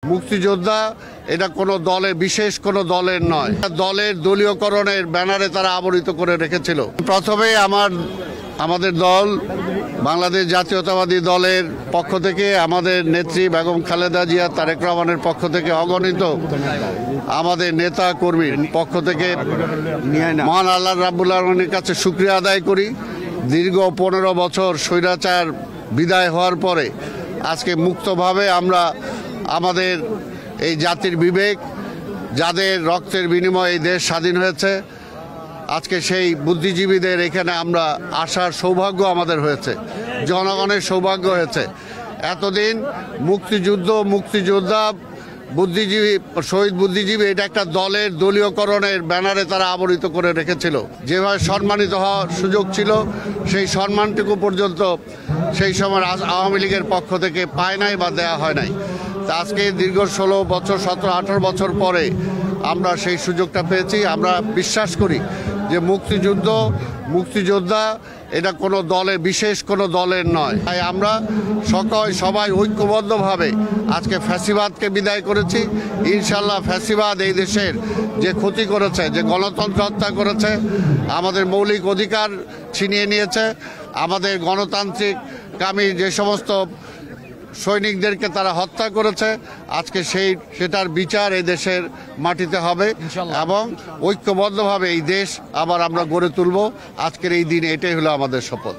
মুক্তিযোদ্ধা এটা কোনো দলের বিশেষ কোনো দলের নয়, দলের দলীয়করণের ব্যানারে তারা আবরিত করে রেখেছিল। প্রথমে আমাদের দল বাংলাদেশ জাতীয়তাবাদী দলের পক্ষ থেকে, আমাদের নেত্রী বেগম খালেদা জিয়া তারেক রহমানের পক্ষ থেকে, অগণিত আমাদের নেতা কর্মীর পক্ষ থেকে মহান আল্লাহ রাব্বুল আলামিনের কাছে শুকরিয়া আদায় করি। দীর্ঘ 15 বছর স্বৈরাচার বিদায় হওয়ার পরে আজকে মুক্তভাবে আমরা আমাদের এই জাতির বিবেক, যাদের রক্তের বিনিময়ে এই দেশ স্বাধীন হয়েছে, আজকে সেই বুদ্ধিজীবীদের এখানে আমরা আসার সৌভাগ্য আমাদের হয়েছে, জনগণের সৌভাগ্য হয়েছে। এতদিন মুক্তিযোদ্ধা, বুদ্ধিজীবী, শহীদ বুদ্ধিজীবী এটা একটা দলের দলীয়করণের ব্যানারে তারা আবরিত করে রেখেছিল। যেভাবে সম্মানিত হওয়ার সুযোগ ছিল, সেই সম্মানটুকু পর্যন্ত সেই সময় আওয়ামী লীগের পক্ষ থেকে পায় নাই বা দেওয়া হয় নাই। তা আজকে দীর্ঘ 16 বছর, 17-18 বছর পরে আমরা সেই সুযোগটা পেয়েছি। আমরা বিশ্বাস করি যে মুক্তিযোদ্ধা এটা কোনো দলের বিশেষ কোনো দলের নয়। তাই আমরা সবাই ঐক্যবদ্ধভাবে আজকে ফ্যাসিবাদকে বিদায় করেছি। ইনশাল্লাহ ফ্যাসিবাদ এই দেশের যে ক্ষতি করেছে, যে গণতন্ত্র হত্যা করেছে, আমাদের মৌলিক অধিকার ছিনিয়ে নিয়েছে, আমাদের গণতান্ত্রিককামী যে সমস্ত সৈনিকদেরকে তারা হত্যা করেছে, আজকে সেটার বিচার এই দেশের মাটিতে হবে এবং ঐক্যবদ্ধভাবে এই দেশ আবার আমরা গড়ে তুলব। আজকের এই দিনে এটাই হলো আমাদের শপথ।